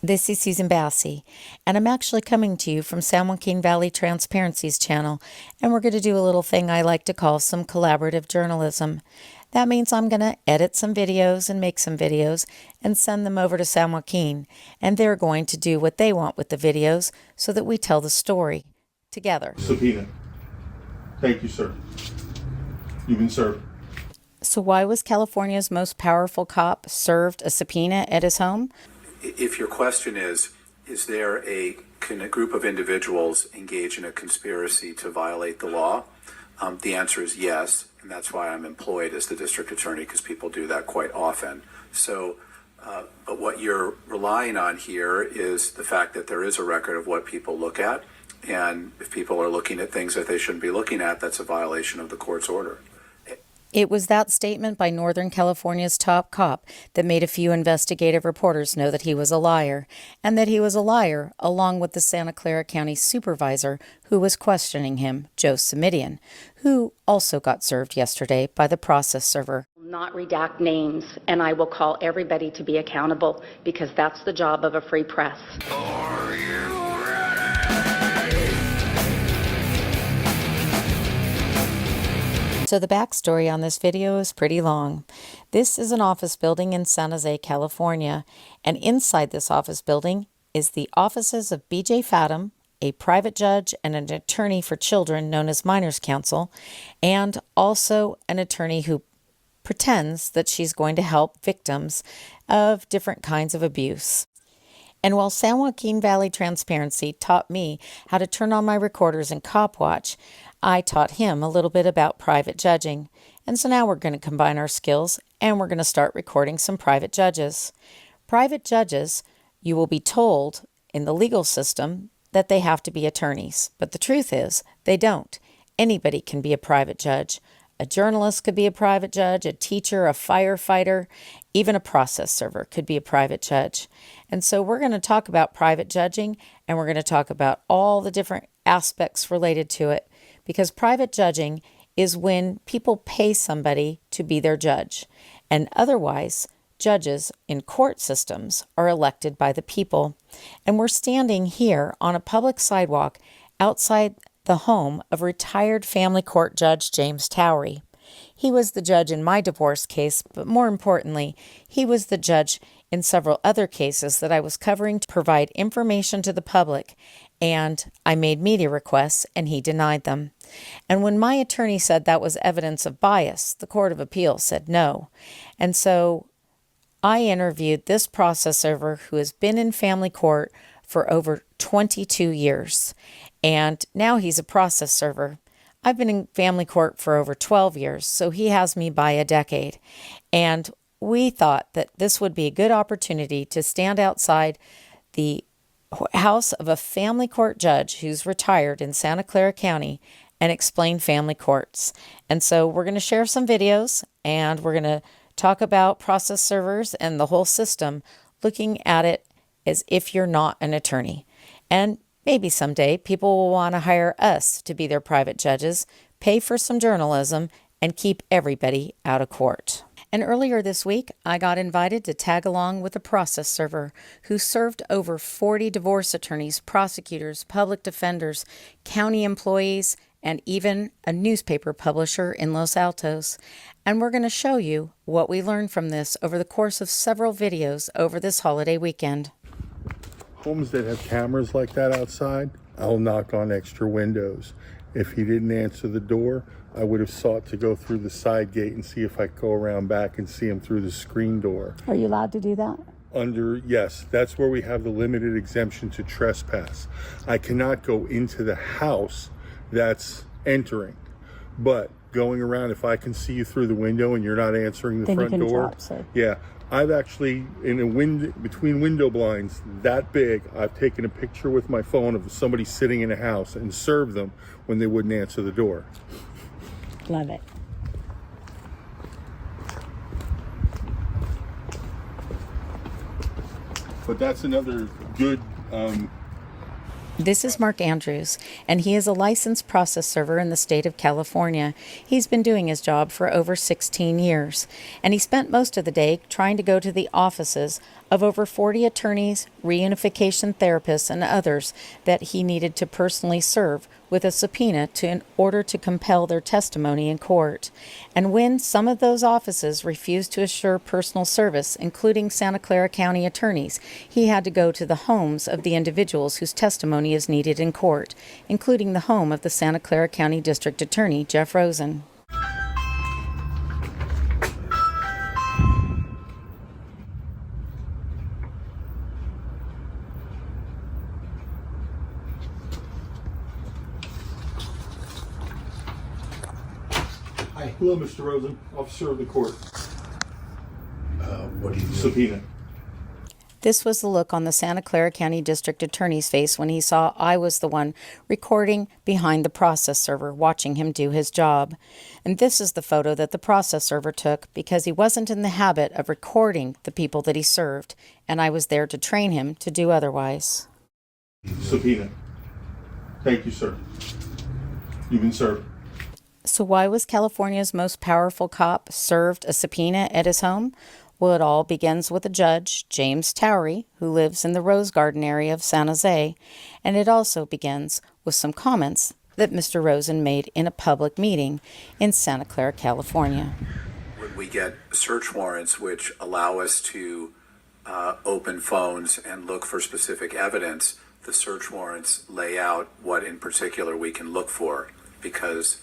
This is Susan Bassey, and I'm actually coming to you from San Joaquin Valley Transparency's channel, and we're going to do a little thing I like to call some collaborative journalism. That means I'm going to edit some videos and make some videos and send them over to San Joaquin, and they're going to do what they want with the videos so that we tell the story together. Subpoena. Thank you, sir. You've been served. So why was California's most powerful cop served a subpoena at his home? If your question is there can a group of individuals engage in a conspiracy to violate the law? The answer is yes, and that's why I'm employed as the district attorney, because people do that quite often. So, but what you're relying on here is the fact that there is a record of what people look at, and if people are looking at things that they shouldn't be looking at, that's a violation of the court's order. It was that statement by Northern California's top cop that made a few investigative reporters know that he was a liar, and that he was a liar along with the Santa Clara County supervisor who was questioning him, Joe Simidian, who also got served yesterday by the process server. Not redact names, and I will call everybody to be accountable, because that's the job of a free press. So the backstory on this video is pretty long. This is an office building in San Jose, California, and inside this office building is the offices of B.J. Fathom, a private judge and an attorney for children known as Minors Counsel, and also an attorney who pretends that she's going to help victims of different kinds of abuse. And while San Joaquin Valley Transparency taught me how to turn on my recorders in CopWatch, I taught him a little bit about private judging. And so now we're going to combine our skills and we're going to start recording some private judges. Private judges, you will be told in the legal system that they have to be attorneys. But the truth is, they don't. Anybody can be a private judge. A journalist could be a private judge, a teacher, a firefighter, even a process server could be a private judge. And so we're going to talk about private judging, and we're going to talk about all the different aspects related to it, because private judging is when people pay somebody to be their judge. And otherwise, judges in court systems are elected by the people. And we're standing here on a public sidewalk outside the home of retired family court judge James Towery. He was the judge in my divorce case, but more importantly, he was the judge in several other cases that I was covering to provide information to the public, and I made media requests and he denied them. And when my attorney said that was evidence of bias, the Court of Appeals said no. And so I interviewed this process server who has been in family court for over 22 years. And now he's a process server. I've been in family court for over 12 years, so he has me by a decade. And we thought that this would be a good opportunity to stand outside the house of a family court judge who's retired in Santa Clara County and explain family courts. And so we're going to share some videos, and we're going to talk about process servers and the whole system, looking at it as if you're not an attorney. And maybe someday people will want to hire us to be their private judges, pay for some journalism, and keep everybody out of court. And earlier this week, I got invited to tag along with a process server who served over 40 divorce attorneys, prosecutors, public defenders, county employees, and even a newspaper publisher in Los Altos. And we're going to show you what we learned from this over the course of several videos over this holiday weekend. Homes that have cameras like that outside, I'll knock on extra windows. If he didn't answer the door, I would have sought to go through the side gate and see if I could go around back and see him through the screen door. Are you allowed to do that? Yes, that's where we have the limited exemption to trespass. I cannot go into the house that's entering, but going around, if I can see you through the window and you're not answering the front door, yeah, I've actually, in a window, between window blinds that big, I've taken a picture with my phone of somebody sitting in a house and served them when they wouldn't answer the door. Love it. But that's another good This is Mark Andrews, and he is a licensed process server in the state of California. He's been doing his job for over 16 years, and he spent most of the day trying to go to the offices of over 40 attorneys, reunification therapists, and others that he needed to personally serve with a subpoena in order to compel their testimony in court. And when some of those offices refused to assure personal service, including Santa Clara County attorneys, he had to go to the homes of the individuals whose testimony is needed in court, including the home of the Santa Clara County District Attorney, Jeff Rosen. Hi. Hello, Mr. Rosen, officer of the court. What do you do? Subpoena. This was the look on the Santa Clara County District Attorney's face when he saw I was the one recording behind the process server, watching him do his job. And this is the photo that the process server took because he wasn't in the habit of recording the people that he served, and I was there to train him to do otherwise. Subpoena. Thank you, sir. You've been served. So why was California's most powerful cop served a subpoena at his home? Well, it all begins with a judge, James Towery, who lives in the Rose Garden area of San Jose, and it also begins with some comments that Mr. Rosen made in a public meeting in Santa Clara, California. When we get search warrants which allow us to open phones and look for specific evidence, the search warrants lay out what in particular we can look for, because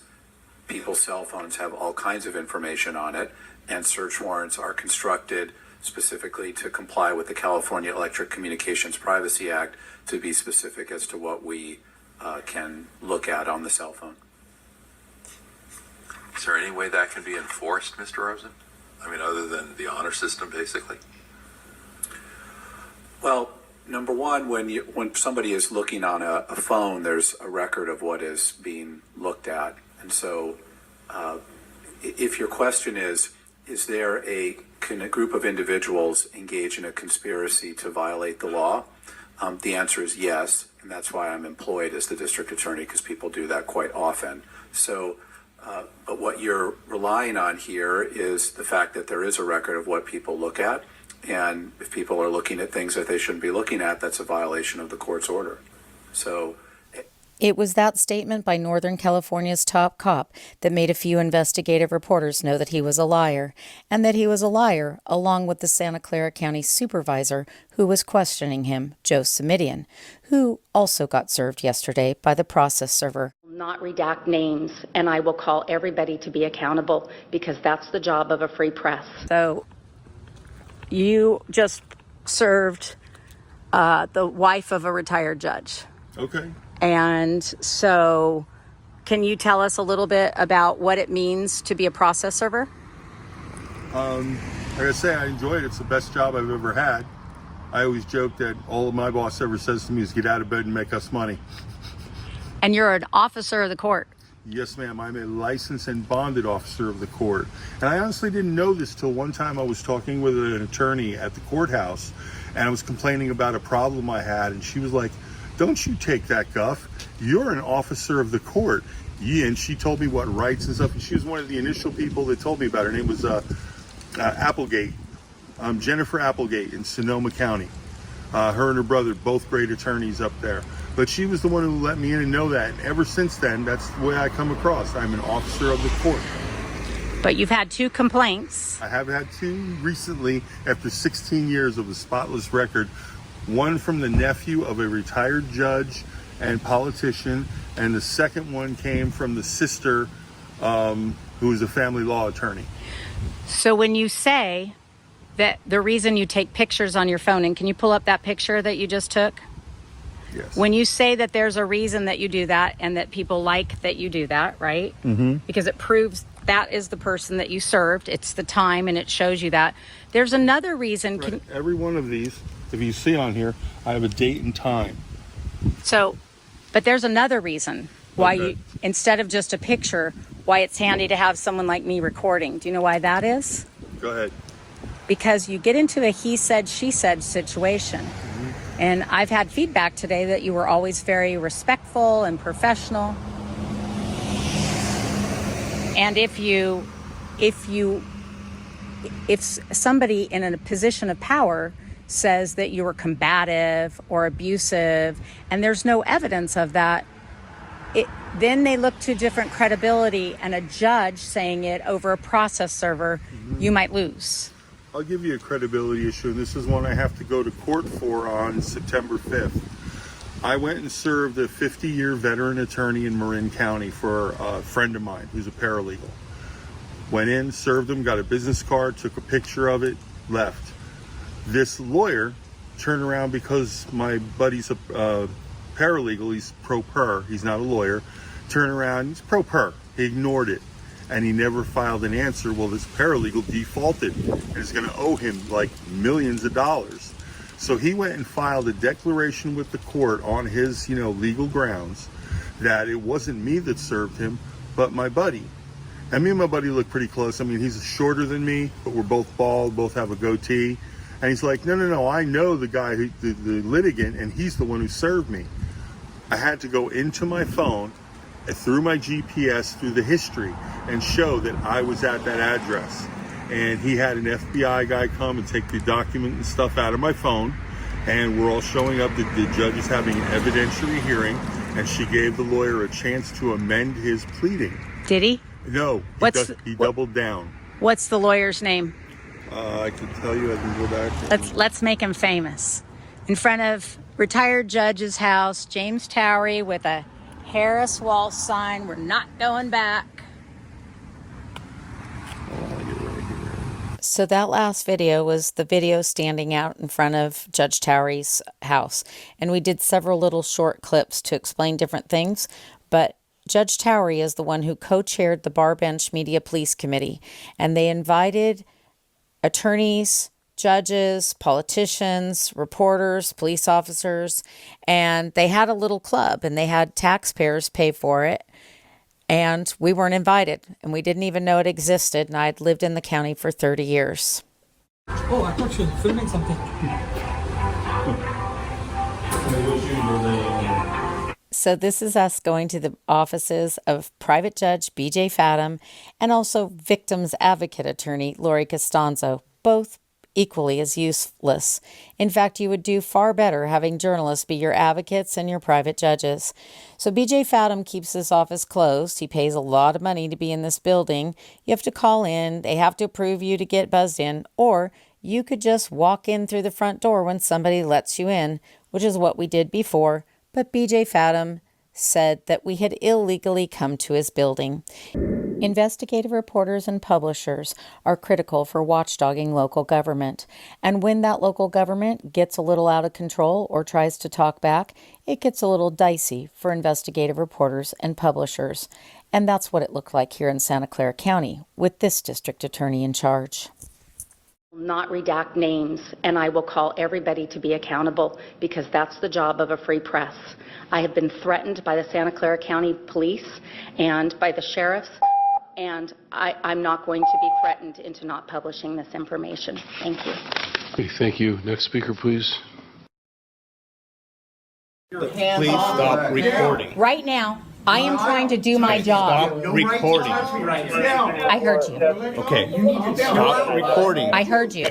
people's cell phones have all kinds of information on it, and search warrants are constructed specifically to comply with the California Electric Communications Privacy Act to be specific as to what we can look at on the cell phone. Is there any way that can be enforced, Mr. Rosen? I mean, other than the honor system, basically? Well, number one, when somebody is looking on a phone, there's a record of what is being looked at. And so if your question is there can a group of individuals engage in a conspiracy to violate the law? The answer is yes, and that's why I'm employed as the district attorney, because people do that quite often. So, but what you're relying on here is the fact that there is a record of what people look at, and if people are looking at things that they shouldn't be looking at, that's a violation of the court's order. So It was that statement by Northern California's top cop that made a few investigative reporters know that he was a liar, and that he was a liar along with the Santa Clara County supervisor who was questioning him, Joe Simidian, who also got served yesterday by the process server. Not redact names, and I will call everybody to be accountable because that's the job of a free press. So you just served the wife of a retired judge. Okay. And so can you tell us a little bit about what it means to be a process server? Like I say, I enjoy it. It's the best job I've ever had. I always joke that all my boss ever says to me is get out of bed and make us money. And you're an officer of the court. Yes, ma'am. I'm a licensed and bonded officer of the court. And I honestly didn't know this till one time I was talking with an attorney at the courthouse, and I was complaining about a problem I had, and she was like, "Don't you take that guff. You're an officer of the court." Yeah, and she told me what rights and stuff, and she was one of the initial people that told me about it. Her name was Applegate, Jennifer Applegate in Sonoma County. Her and her brother, both great attorneys up there. But she was the one who let me in and know that. And ever since then, that's the way I come across. I'm an officer of the court. But you've had 2 complaints. I have had 2 recently after 16 years of a spotless record. One from the nephew of a retired judge and politician, and the second one came from the sister who is a family law attorney. So when you say that the reason you take pictures on your phone, and can you pull up that picture that you just took? Yes. When you say that there's a reason that you do that and that people like that you do that, right? Mm-hmm. Because it proves that is the person that you served. It's the time, and it shows you that. There's another reason. Right. Every one of these, if you see on here, I have a date and time. But there's another reason why Okay. you, instead of just a picture, why it's handy to have someone like me recording. Do you know why that is? Go ahead. Because you get into a he said, she said situation. And I've had feedback today that you were always very respectful and professional. And if somebody in a position of power says that you were combative or abusive, and there's no evidence of that, then they look to different credibility, and a judge saying it over a process server, you might lose. I'll give you a credibility issue, and this is one I have to go to court for on September 5th. I went and served a 50-year veteran attorney in Marin County for a friend of mine who's a paralegal. Went in, served him, got a business card, took a picture of it, left. This lawyer turned around because my buddy's a paralegal, he's pro per, he's not a lawyer, turned around, he's pro per. He ignored it, and he never filed an answer. Well, this paralegal defaulted and is going to owe him like millions of dollars. So he went and filed a declaration with the court on his, legal grounds that it wasn't me that served him, but my buddy. And me and my buddy look pretty close. I mean, he's shorter than me, but we're both bald, both have a goatee. And he's like, no, I know the guy, the litigant, and he's the one who served me. I had to go into my phone, through my GPS, through the history, and show that I was at that address. And he had an FBI guy come and take the document and stuff out of my phone. And we're all showing up. The judge is having an evidentiary hearing, and she gave the lawyer a chance to amend his pleading. Did he? No, he doubled down. What's the lawyer's name? I can tell you, I can go back. Let's make him famous. In front of retired judge's house, James Towery, with a Harris Walsh sign, "We're not going back." So that last video was the video standing out in front of Judge Towery's house. And we did several little short clips to explain different things. But Judge Towery is the one who co-chaired the Bar Bench Media Police Committee. And they invited attorneys, judges, politicians, reporters, police officers. And they had a little club, and they had taxpayers pay for it. And we weren't invited, and we didn't even know it existed, and I'd lived in the county for 30 years. Oh, I thought you were filming something. So this is us going to the offices of Private Judge B.J. Fathom and also Victims Advocate Attorney Lori Costanzo, both equally as useless. In fact, you would do far better having journalists be your advocates and your private judges. So B.J. Fathom keeps his office closed. He pays a lot of money to be in this building. You have to call in. They have to approve you to get buzzed in. Or you could just walk in through the front door when somebody lets you in, which is what we did before. But B.J. Fathom said that we had illegally come to his building. Investigative reporters and publishers are critical for watchdogging local government. And when that local government gets a little out of control or tries to talk back, it gets a little dicey for investigative reporters and publishers. And that's what it looked like here in Santa Clara County with this district attorney in charge. Not redact names, and I will call everybody to be accountable because that's the job of a free press. I have been threatened by the Santa Clara County Police and by the sheriffs, and I'm not going to be threatened into not publishing this information. Thank you. Okay, thank you. Next speaker, please. Please stop recording. Right now, I am trying to do my job. Stop recording. I heard you. Okay. Stop recording. I heard you.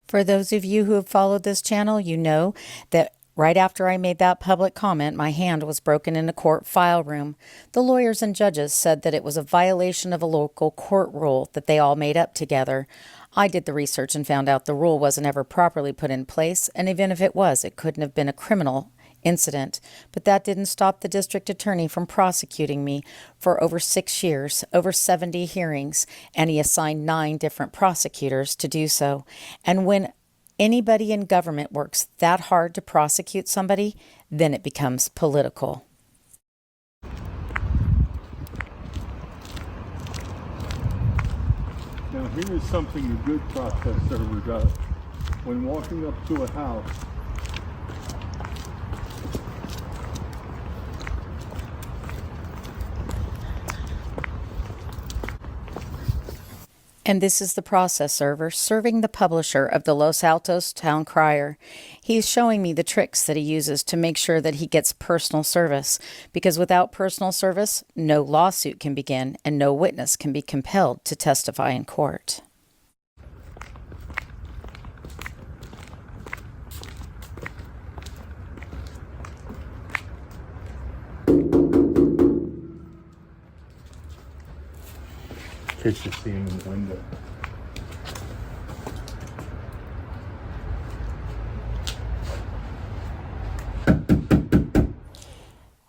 For those of you who have followed this channel, you know that right after I made that public comment, my hand was broken in a court file room. The lawyers and judges said that it was a violation of a local court rule that they all made up together. I did the research and found out the rule wasn't ever properly put in place, and even if it was, it couldn't have been a criminal incident. But that didn't stop the district attorney from prosecuting me for over 6 years, over 70 hearings, and he assigned 9 different prosecutors to do so. And when anybody in government works that hard to prosecute somebody, then it becomes political. Now here's something a good process server does. When walking up to a house, And this is the process server serving the publisher of the Los Altos Town Crier. He's showing me the tricks that he uses to make sure that he gets personal service, because without personal service, no lawsuit can begin and no witness can be compelled to testify in court. In case you see him in the window.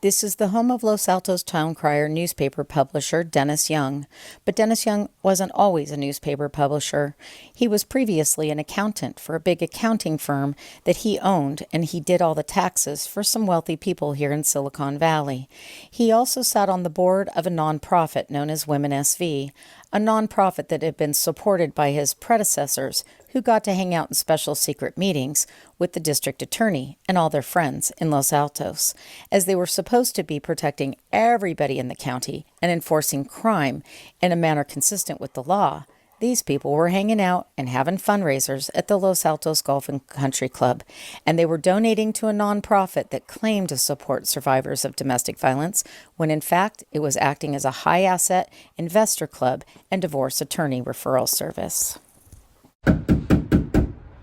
This is the home of Los Altos Town Crier newspaper publisher Dennis Young. But Dennis Young wasn't always a newspaper publisher. He was previously an accountant for a big accounting firm that he owned, and he did all the taxes for some wealthy people here in Silicon Valley. He also sat on the board of a nonprofit known as Women SV, a nonprofit that had been supported by his predecessors, who got to hang out in special secret meetings with the district attorney and all their friends in Los Altos, as they were supposed to be protecting everybody in the county and enforcing crime in a manner consistent with the law. These people were hanging out and having fundraisers at the Los Altos Golf and Country Club, and they were donating to a nonprofit that claimed to support survivors of domestic violence, when in fact it was acting as a high-asset investor club and divorce attorney referral service.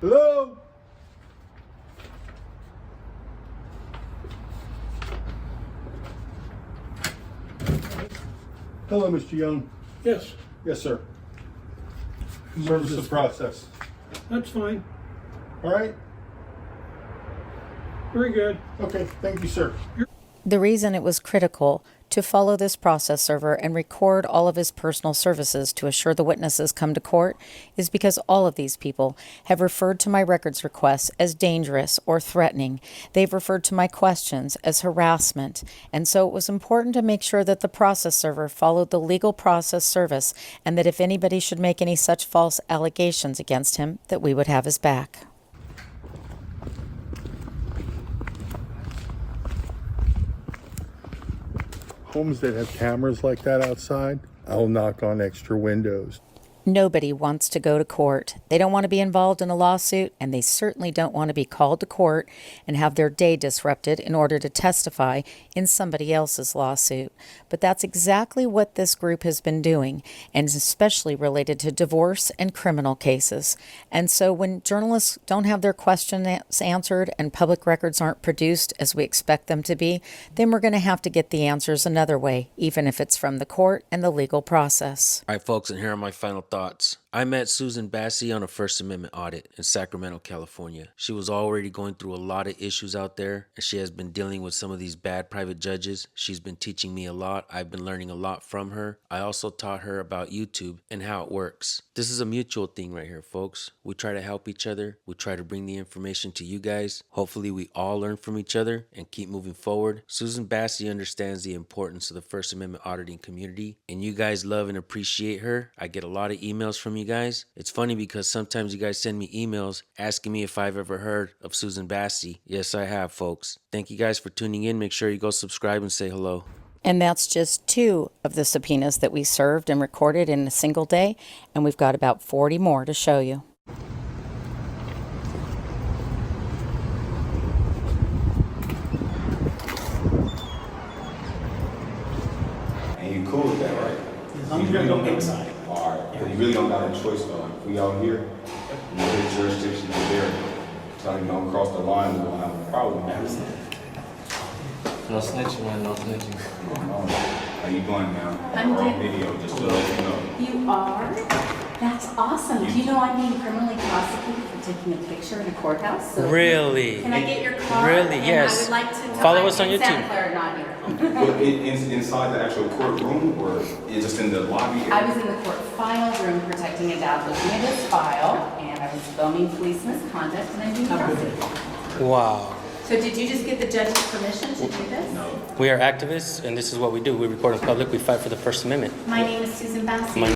Hello? Hello, Mr. Young. Yes, Yes, sir. Service of process. that's fine. All right? Very good. Okay, thank you, sir. The reason it was critical to follow this process server and record all of his personal services to assure the witnesses come to court is because all of these people have referred to my records requests as dangerous or threatening. They've referred to my questions as harassment. And so it was important to make sure that the process server followed the legal process service, and that if anybody should make any such false allegations against him, that we would have his back. Homes that have cameras like that outside, I'll knock on extra windows. Nobody wants to go to court. They don't want to be involved in a lawsuit, and they certainly don't want to be called to court and have their day disrupted in order to testify in somebody else's lawsuit. But that's exactly what this group has been doing, and especially related to divorce and criminal cases. And so when journalists don't have their questions answered and public records aren't produced as we expect them to be, then we're going to have to get the answers another way, even if it's from the court and the legal process. All right, folks, and here are my final thoughts. I met Susan Bassey on a First Amendment audit in Sacramento, California. She was already going through a lot of issues out there, and she has been dealing with some of these bad private judges. She's been teaching me a lot. I've been learning a lot from her. I also taught her about YouTube and how it works. This is a mutual thing right here, folks. We try to help each other. We try to bring the information to you guys. Hopefully, we all learn from each other and keep moving forward. Susan Bassey understands the importance of the First Amendment auditing community, and you guys love and appreciate her. I get a lot of emails from you guys. It's funny because sometimes you guys send me emails asking me if I've ever heard of Susan Bassey. Yes, I have, folks. Thank you guys for tuning in. Make sure you go subscribe and say hello. And that's just 2 of the subpoenas that we served and recorded in a single day, and we've got about 40 more to show you. And you cool with that, right? As long as we don't get inside. All right, because you really don't got a choice though. If we out here, you know, the jurisdiction is there. Tell you don't cross the line, we don't have a problem. No snitching, man, no snitching. How you doing now? I'm We're on good. video, just to let you know. You are? That's awesome. Do you know I'm being criminally prosecuted for taking a picture in a courthouse? So Really? Can I get your card? Really? And Yes. I would like to Follow I'm us on in YouTube. Santa Clara, not here. But inside the actual courtroom, or is just in the lobby? I was in the court file room protecting a dad looking at his file, and I was filming police misconduct, and I'm being prosecuted. Wow. So did you just get the judge's permission to do this? No. We are activists, and this is what we do. We record in public. We fight for the First Amendment. My name is Susan Bassey. My